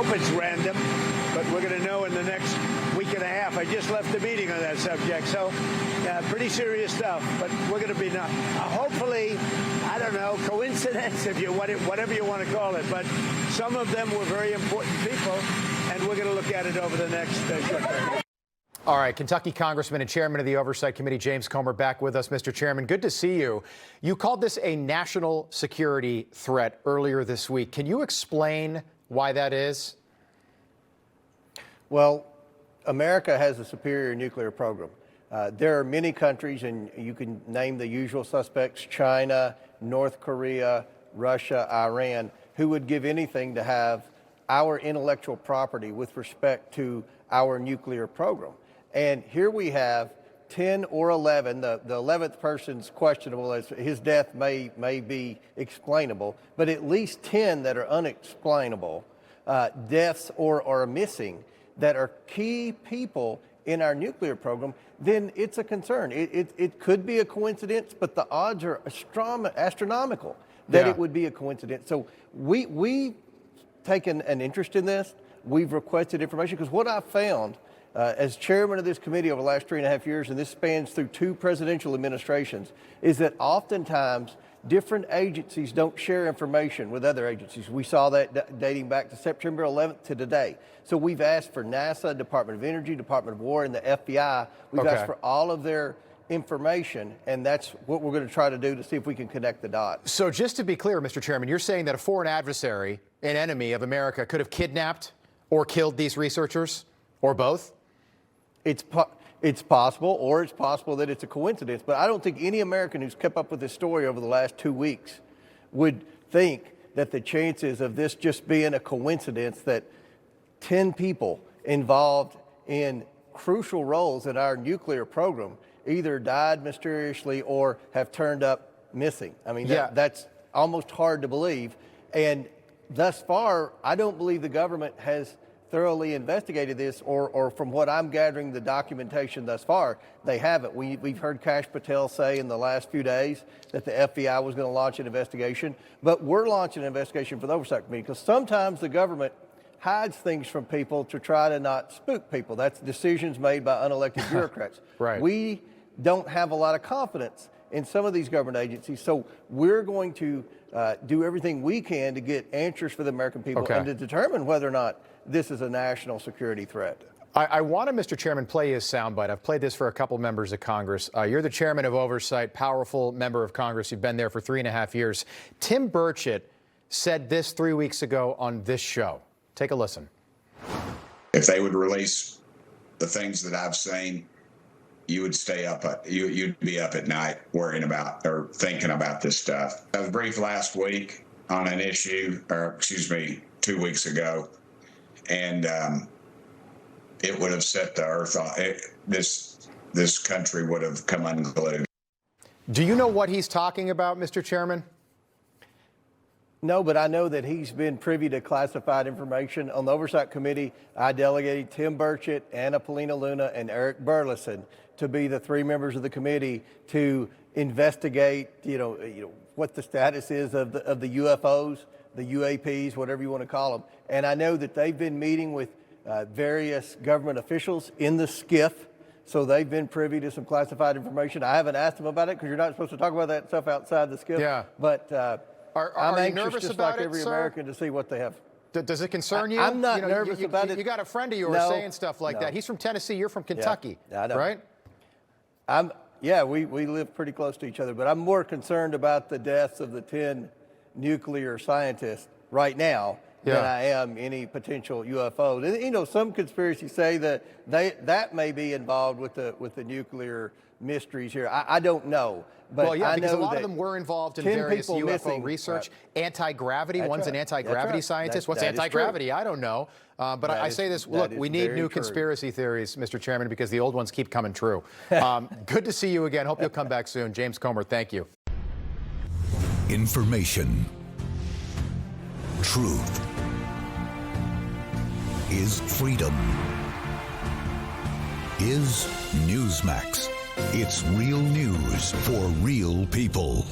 hope it's random, but we're going to know in the next week and a half. I just left the meeting on that subject, so pretty serious stuff. But we're going to be hopefully, I don't know, coincidence, if you whatever you want to call it. But some of them were very important people, and we're going to look at it over the next short period. All right, Kentucky Congressman and Chairman of the Oversight Committee, James Comer, back with us. Mr. Chairman, good to see you. You called this a national security threat earlier this week. Can you explain why that is? Well, America has a superior nuclear program. There are many countries, and you can name the usual suspects, China, North Korea, Russia, Iran, who would give anything to have our intellectual property with respect to our nuclear program. And here we have 10 or 11, the 11th person's questionable, as his death may be explainable, but at least 10 that are unexplainable deaths or are missing that are key people in our nuclear program, then it's a concern. It could be a coincidence, but the odds are astronomical that it would be a coincidence. So we've taken an interest in this. We've requested information because what I found as chairman of this committee over the last 3.5 years, and this spans through 2 presidential administrations, is that oftentimes different agencies don't share information with other agencies. We saw that dating back to September 11th to today. So we've asked for NASA, Department of Energy, Department of War, and the FBI. We've asked for all of their information, and that's what we're going to try to do to see if we can connect the dots. So just to be clear, Mr. Chairman, you're saying that a foreign adversary, an enemy of America, could have kidnapped or killed these researchers, or both? It's possible, or it's possible that it's a coincidence, but I don't think any American who's kept up with this story over the last 2 weeks would think that the chances of this just being a coincidence, that 10 people involved in crucial roles in our nuclear program either died mysteriously or have turned up missing. I mean, that's almost hard to believe. And thus far, I don't believe the government has thoroughly investigated this, or from what I'm gathering, the documentation thus far, they haven't. We've heard Kash Patel say in the last few days that the FBI was going to launch an investigation, but we're launching an investigation for the Oversight Committee because sometimes the government hides things from people to try to not spook people. That's decisions made by unelected bureaucrats. Right. We don't have a lot of confidence in some of these government agencies, so we're going to do everything we can to get answers for the American people and to determine whether or not this is a national security threat. I want to, Mr. Chairman, play his soundbite. I've played this for a couple members of Congress. You're the chairman of Oversight, powerful member of Congress. You've been there for 3.5 years. Tim Burchett said this 3 weeks ago on this show. Take a listen. If they would release the things that I've seen, you would stay up, you'd be up at night worrying about or thinking about this stuff. I was briefed last week on an issue, or excuse me, 2 weeks ago, and it would have set the earth on. This country would have come unglued. Do you know what he's talking about, Mr. Chairman? No, but I know that he's been privy to classified information. On the Oversight Committee, I delegated Tim Burchett, Anna Paulina Luna, and Eric Burleson to be the 3 members of the committee to investigate, what the status is of the UFOs, the UAPs, whatever you want to call them. And I know that they've been meeting with various government officials in the skiff, so they've been privy to some classified information. I haven't asked them about it because you're not supposed to talk about that stuff outside the skiff. Yeah. But I'm you anxious, nervous just about like every sir? American, to see what they have. Does it concern you? I'm not nervous about it. You got a friend of yours saying stuff like that. He's from Tennessee. You're from Kentucky, I know. right? We live pretty close to each other, but I'm more concerned about the deaths of the 10 nuclear scientists right now than I am any potential UFOs. And, some conspiracies say that that may be involved with the nuclear mysteries here. I don't know. But Well, yeah, I because know a lot of them were involved in various UFO research. Anti-gravity, one's an anti-gravity scientist. What's anti-gravity? I don't know. But I say this, look, we need new conspiracy theories, Mr. Chairman, because the old ones keep coming true. Good to see you again. Hope you'll come back soon. James Comer, thank you. Information. Truth is freedom. Is Newsmax. It's real news for real people.